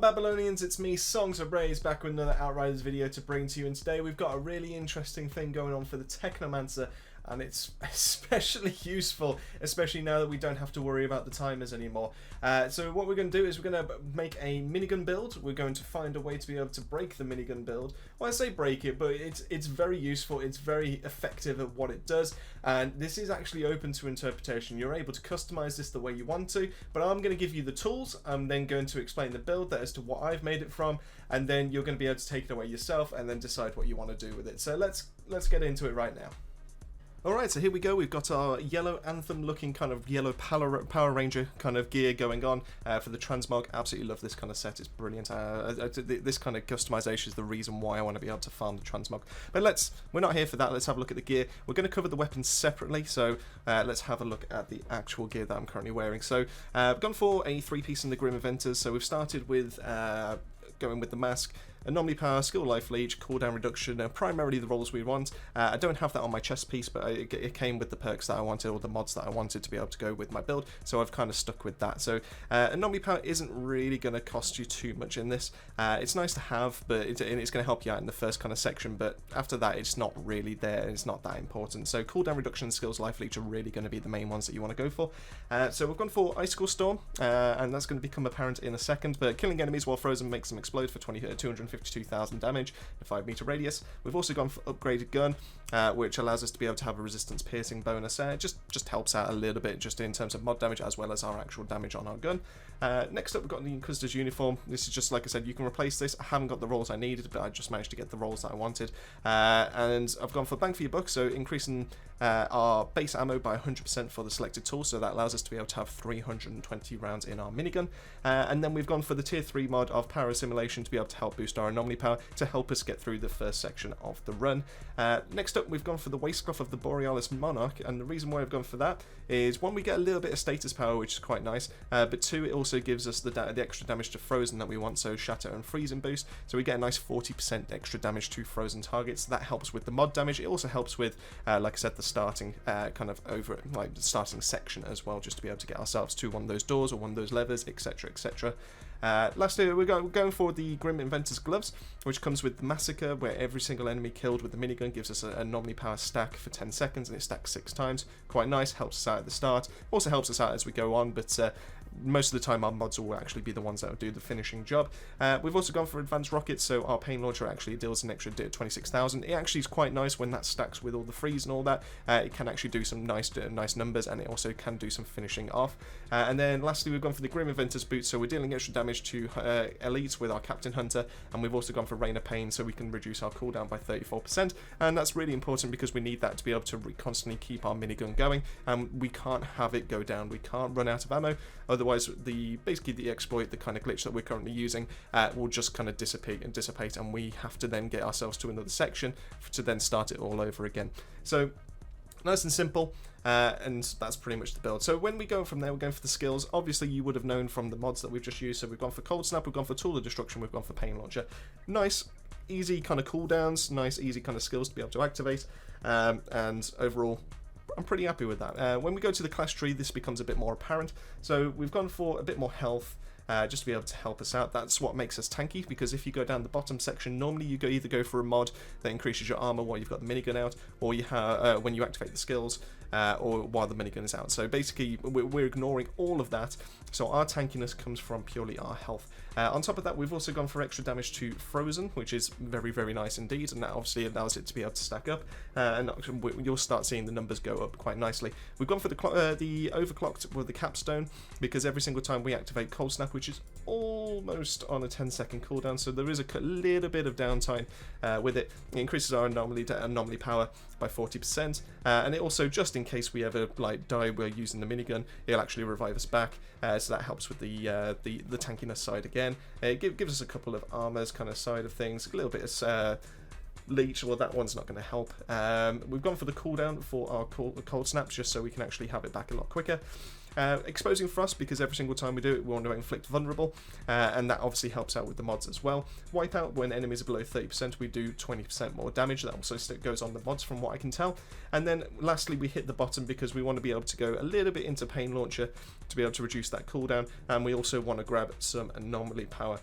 Babylonians, it's me, Songs of Braze, back with another Outriders video to bring to you, and today we've got a really interesting thing going on for the Technomancer, and it's especially useful, especially now that we don't have to worry about the timers anymore. So what we're going to do is we're going to make a minigun build. We're going to find a way to be able to break the minigun build. Well, I say break it, but it's very useful, it's very effective at what it does, and this is actually open to interpretation. You're able to customize this the way you want to, but I'm going to give you the tools. I'm then going to explain the build as to what I've made it from, and then you're going to be able to take it away yourself and then decide what you want to do with it. So let's get into it right now. Alright, so here we go. We've got our yellow Anthem looking kind of yellow Power Ranger kind of gear going on for the transmog. Absolutely love this kind of set, it's brilliant. This kind of customization is the reason why I want to be able to farm the transmog. But we're not here for that, let's have a look at the gear. We're going to cover the weapons separately, so let's have a look at the actual gear that I'm currently wearing. So I've gone for a 3-piece in the Grim Inventors, so we've started with going with the mask, anomaly power, skill life leech, cooldown reduction, primarily the rolls we want. I don't have that on my chest piece, but it came with the perks that I wanted, or the mods that I wanted to be able to go with my build, so I've kind of stuck with that. So anomaly power isn't really going to cost you too much in this. It's nice to have, but it's going to help you out in the first kind of section, but after that it's not really there, it's not that important. So cooldown reduction and skills life leech are really going to be the main ones that you want to go for. So we've gone for Icicle Storm, and that's going to become apparent in a second, but killing enemies while frozen makes them explode for 252,000 damage in a 5-meter radius. We've also gone for upgraded gun, which allows us to be able to have a resistance piercing bonus. Just helps out a little bit just in terms of mod damage as well as our actual damage on our gun. Next up we've got the Inquisitor's uniform. This is just, like I said, you can replace this. I haven't got the rolls I needed, but I just managed to get the rolls that I wanted. And I've gone for bang for your buck, so increasing our base ammo by 100% for the selected tool, so that allows us to be able to have 320 rounds in our minigun. And then we've gone for the tier 3 mod of power assimilation to be able to help boost our anomaly power to help us get through the first section of the run. Next up we've gone for the waistcloth of the Borealis Monarch, and the reason why I've gone for that is, one, we get a little bit of status power, which is quite nice, but two, it also gives us the extra damage to frozen that we want, so shatter and freezing boost, so we get a nice 40% extra damage to frozen targets. That helps with the mod damage. It also helps with, like I said, the starting the starting section as well, just to be able to get ourselves to one of those doors or one of those levers, etc, etc. Lastly, we're going for the Grim Inventor's gloves, which comes with the Massacre, where every single enemy killed with the minigun gives us a anomaly power stack for 10 seconds, and it stacks 6 times. Quite nice, helps us out at the start, also helps us out as we go on, but most of the time our mods will actually be the ones that will do the finishing job. We've also gone for advanced rockets, so our pain launcher actually deals an extra 26,000. It actually is quite nice when that stacks with all the freeze and all that. It can actually do some nice numbers, and it also can do some finishing off. And then lastly we've gone for the Grim Inventor's boots, so we're dealing extra damage to elites with our Captain Hunter, and we've also gone for Rain of Pain, so we can reduce our cooldown by 34%, and that's really important because we need that to be able to constantly keep our minigun going, and we can't have it go down. We can't run out of ammo, otherwise basically the exploit, the kind of glitch that we're currently using, will just kind of dissipate, and we have to then get ourselves to another section to then start it all over again. So nice and simple, and that's pretty much the build. So when we go from there, we're going for the skills. Obviously you would have known from the mods that we've just used, so we've gone for Cold Snap, we've gone for Tool of Destruction, we've gone for Pain Launcher. Nice easy kind of cooldowns, nice easy kind of skills to be able to activate, and overall I'm pretty happy with that. When we go to the class tree, this becomes a bit more apparent. So we've gone for a bit more health, just to be able to help us out. That's what makes us tanky, because if you go down the bottom section, normally you either go for a mod that increases your armor while you've got the minigun out, or you have when you activate the skills, or while the minigun is out. So basically we're ignoring all of that, so our tankiness comes from purely our health. On top of that, we've also gone for extra damage to frozen, which is very, very nice indeed, and that obviously allows it to be able to stack up, and you'll start seeing the numbers go up quite nicely. We've gone for the overclocked with the capstone, because every single time we activate Cold Snap, which is almost on a 10-second cooldown, so there is a little bit of downtime with it. It increases our anomaly power by 40%, and it also, just in case we ever die while using the minigun, it'll actually revive us back, so that helps with the tankiness side again. It gives us a couple of armors kind of side of things, a little bit of leech. Well, that one's not going to help. We've gone for the cooldown for our cold snaps, just so we can actually have it back a lot quicker. Exposing Frost, because every single time we do it we want to inflict vulnerable, and that obviously helps out with the mods as well. Wipeout, when enemies are below 30% we do 20% more damage. That also goes on the mods from what I can tell. And then lastly we hit the bottom because we want to be able to go a little bit into Pain Launcher to be able to reduce that cooldown, and we also want to grab some anomaly power.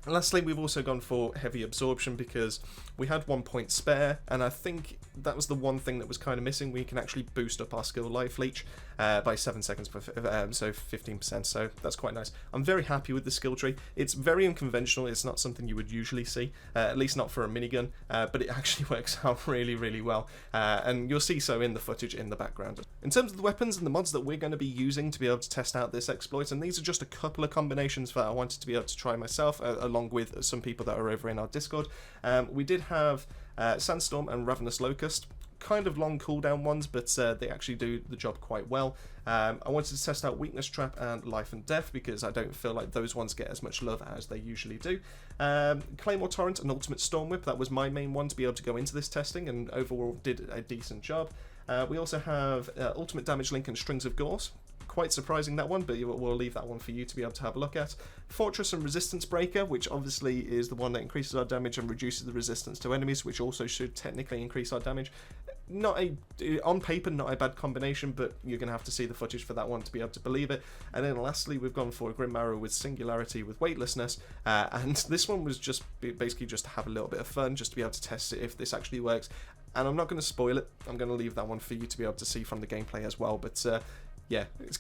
And lastly, we've also gone for heavy absorption because we had 1 point spare, and I think that was the one thing that was kind of missing. We can actually boost up our skill life leech by 7 seconds, so 15%, so that's quite nice. I'm very happy with the skill tree. It's very unconventional, it's not something you would usually see, at least not for a minigun, but it actually works out really, really well, and you'll see so in the footage in the background. In terms of the weapons and the mods that we're going to be using to be able to test out this exploit, and these are just a couple of combinations that I wanted to be able to try myself, along with some people that are over in our Discord. We did have Sandstorm and Ravenous Locust, kind of long cooldown ones, but they actually do the job quite well. I wanted to test out Weakness Trap and Life and Death because I don't feel like those ones get as much love as they usually do. Claymore Torrent and Ultimate Storm Whip, that was my main one to be able to go into this testing, and overall did a decent job. We also have Ultimate Damage Link and Strings of Gorse. Quite surprising, that one, but we'll leave that one for you to be able to have a look at. Fortress and Resistance Breaker, which obviously is the one that increases our damage and reduces the resistance to enemies, which also should technically increase our damage. On paper, not a bad combination, but you're going to have to see the footage for that one to be able to believe it. And then lastly, we've gone for Grim Arrow with Singularity with Weightlessness, and this one was just basically just to have a little bit of fun, just to be able to test it if this actually works. And I'm not going to spoil it, I'm going to leave that one for you to be able to see from the gameplay as well, but yeah, it's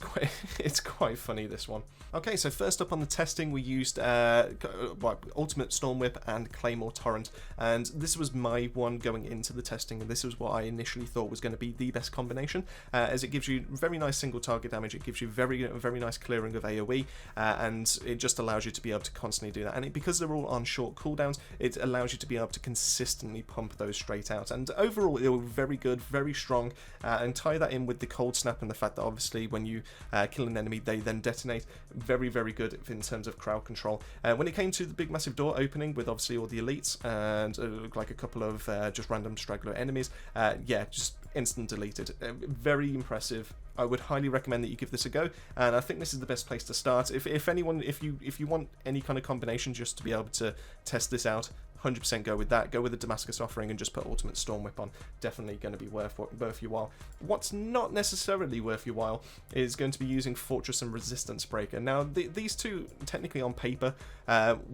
quite funny, this one. Okay, so first up on the testing, we used Ultimate Storm Whip and Claymore Torrent, and this was my one going into the testing, and this was what I initially thought was going to be the best combination, as it gives you very nice single target damage, it gives you very nice clearing of AoE, and it just allows you to be able to constantly do that, and because they're all on short cooldowns, it allows you to be able to consistently pump those straight out, and overall they were very good, very strong, and tie that in with the Cold Snap and the fact that obviously when you kill an enemy they then detonate. Very good in terms of crowd control. When it came to the big massive door opening with obviously all the elites and like a couple of just random straggler enemies, yeah, just instant deleted. Very impressive. I would highly recommend that you give this a go, and I think this is the best place to start. If you want any kind of combination just to be able to test this out, 100% go with that. Go with the Damascus offering and just put Ultimate Storm Whip on. Definitely going to be worth your while. What's not necessarily worth your while is going to be using Fortress and Resistance Breaker. Now, these two, technically on paper,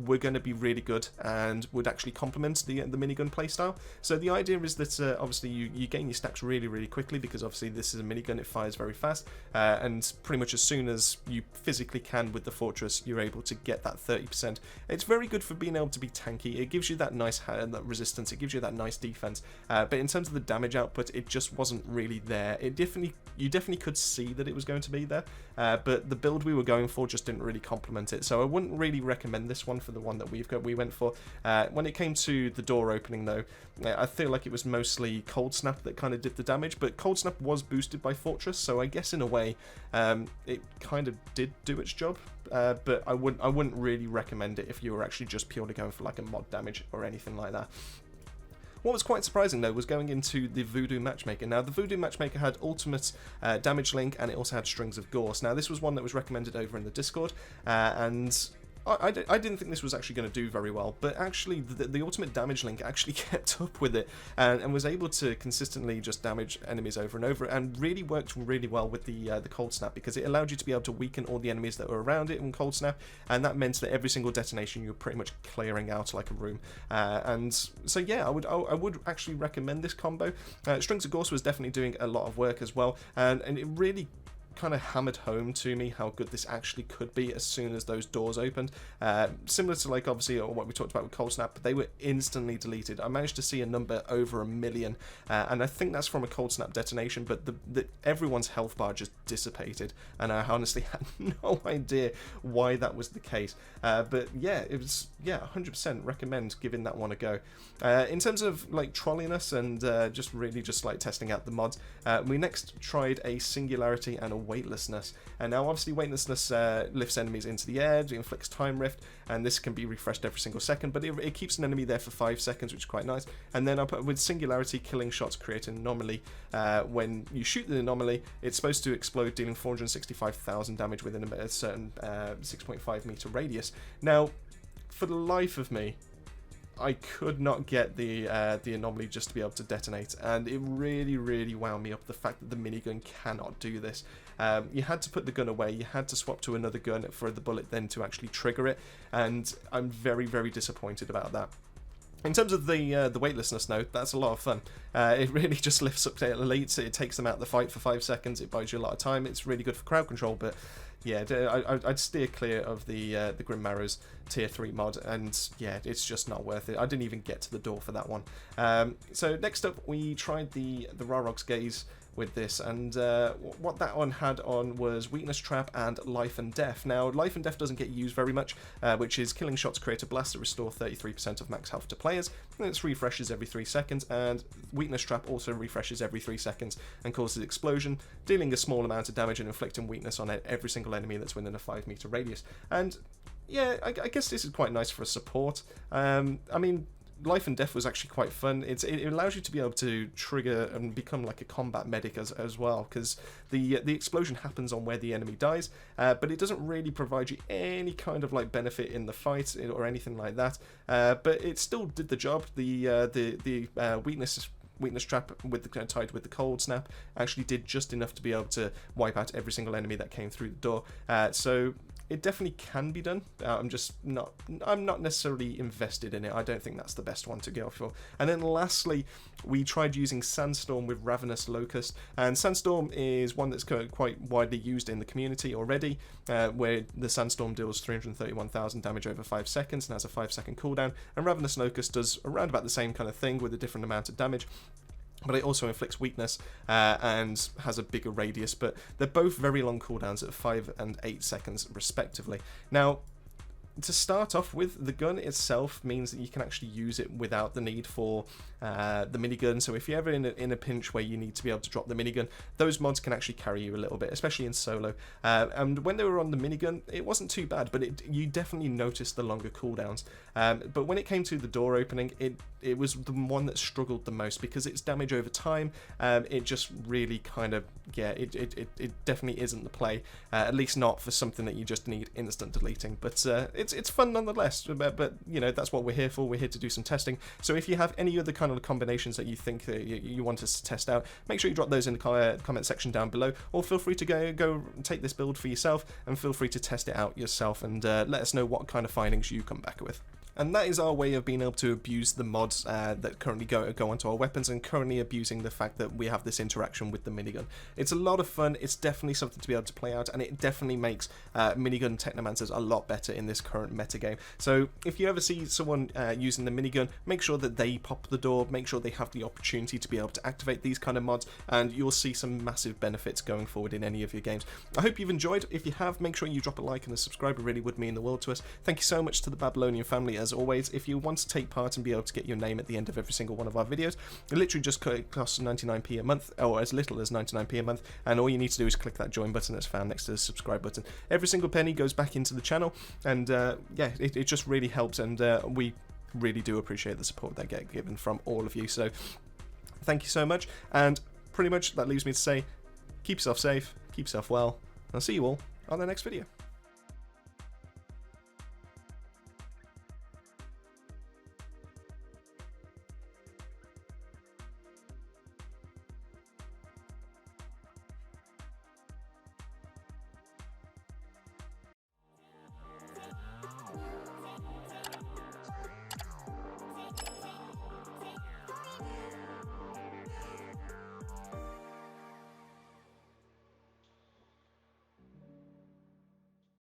were going to be really good and would actually complement the minigun playstyle. So the idea is that obviously you gain your stacks really quickly because obviously this is a minigun, it fires very fast, and pretty much as soon as you physically can with the Fortress, you're able to get that 30%. It's very good for being able to be tanky. It gives you that nice that resistance, it gives you that nice defense, but in terms of the damage output, it just wasn't really there. You definitely could see that it was going to be there, but the build we were going for just didn't really complement it, so I wouldn't really recommend this one for the one that we went for. When it came to the door opening though, I feel like it was mostly Cold Snap that kind of did the damage, but Cold Snap was boosted by Fortress, so I guess in a way it kind of did do its job, but I wouldn't really recommend it if you were actually just purely going for like a mod damage or anything like that. What was quite surprising though was going into the Voodoo Matchmaker. Now the Voodoo Matchmaker had Ultimate Damage Link and it also had Strings of Gorse. Now this was one that was recommended over in the Discord, and I didn't think this was actually going to do very well, but actually the Ultimate Damage Link actually kept up with it and was able to consistently just damage enemies over and over, and really worked really well with the Cold Snap, because it allowed you to be able to weaken all the enemies that were around it in Cold Snap, and that meant that every single detonation you were pretty much clearing out like a room. And so yeah, I would actually recommend this combo. Strings of Gorse was definitely doing a lot of work as well, and it really kind of hammered home to me how good this actually could be as soon as those doors opened. Similar to like obviously what we talked about with Cold Snap, but they were instantly deleted. I managed to see a number over 1 million, and I think that's from a Cold Snap detonation, but everyone's health bar just dissipated, and I honestly had no idea why that was the case. But yeah, it was, yeah, 100% recommend giving that one a go. In terms of like trolliness and just like testing out the mods, we next tried a Singularity and a Weightlessness, and now obviously Weightlessness lifts enemies into the air, inflicts time rift, and this can be refreshed every single second, but it keeps an enemy there for 5 seconds, which is quite nice. And then with Singularity, killing shots create an anomaly. When you shoot the anomaly, it's supposed to explode, dealing 465,000 damage within a certain 6.5 meter radius. Now, for the life of me, I could not get the anomaly just to be able to detonate, and it really wound me up, the fact that the minigun cannot do this. You had to put the gun away, you had to swap to another gun for the bullet then to actually trigger it, and I'm very disappointed about that. In terms of the weightlessness note, that's a lot of fun. It really just lifts up to elites, it takes them out of the fight for 5 seconds, it buys you a lot of time, it's really good for crowd control, but yeah, I'd steer clear of the Grim Marrow's tier 3 mod, and yeah, it's just not worth it. I didn't even get to the door for that one. So next up, we tried the Rarok's Gaze with this, and what that one had on was Weakness Trap and Life and Death. Now, Life and Death doesn't get used very much, which is killing shots create a blast that restore 33% of max health to players, and it refreshes every 3 seconds, and Weakness Trap also refreshes every 3 seconds and causes explosion, dealing a small amount of damage and inflicting weakness on every single enemy that's within a 5-meter radius. And yeah, I guess this is quite nice for a support. I mean, Life and Death was actually quite fun. It allows you to be able to trigger and become like a combat medic as well, because the explosion happens on where the enemy dies, but it doesn't really provide you any kind of like benefit in the fight or anything like that. But it still did the job. The weakness trap with the tied with the cold snap actually did just enough to be able to wipe out every single enemy that came through the door. So it definitely can be done. I'm not necessarily invested in it. I don't think that's the best one to go for. And then lastly, we tried using Sandstorm with Ravenous Locust, and Sandstorm is one that's quite widely used in the community already, where the Sandstorm deals 331,000 damage over 5 seconds and has a 5-second cooldown, and Ravenous Locust does around about the same kind of thing with a different amount of damage. But it also inflicts weakness and has a bigger radius, but they're both very long cooldowns at 5 and 8 seconds respectively. Now, to start off with, the gun itself means that you can actually use it without the need for the minigun. So if you're ever in a pinch where you need to be able to drop the minigun, those mods can actually carry you a little bit, especially in solo. And when they were on the minigun, it wasn't too bad, but you definitely noticed the longer cooldowns. But when it came to the door opening, it was the one that struggled the most, because its damage over time, it just really kind of, yeah, it definitely isn't the play, at least not for something that you just need instant deleting. But it's fun nonetheless, but you know, that's what we're here for. We're here to do some testing. So if you have any other kind of combinations that you think you want us to test out, make sure you drop those in the comment section down below, or feel free to go take this build for yourself and feel free to test it out yourself, and let us know what kind of findings you come back with. And that is our way of being able to abuse the mods that currently go onto our weapons, and currently abusing the fact that we have this interaction with the minigun. It's a lot of fun, it's definitely something to be able to play out, and it definitely makes minigun technomancers a lot better in this current metagame. So if you ever see someone using the minigun, make sure that they pop the door, make sure they have the opportunity to be able to activate these kind of mods, and you'll see some massive benefits going forward in any of your games. I hope you've enjoyed. If you have, make sure you drop a like and a subscribe, it really would mean the world to us. Thank you so much to the Babylonian family as always. If you want to take part and be able to get your name at the end of every single one of our videos, it literally just costs 99p a month, or as little as 99p a month, and all you need to do is click that join button that's found next to the subscribe button. Every single penny goes back into the channel, and yeah, it just really helps, and we really do appreciate the support that get given from all of you. So thank you so much, and pretty much that leaves me to say, keep yourself safe, keep yourself well, and I'll see you all on the next video.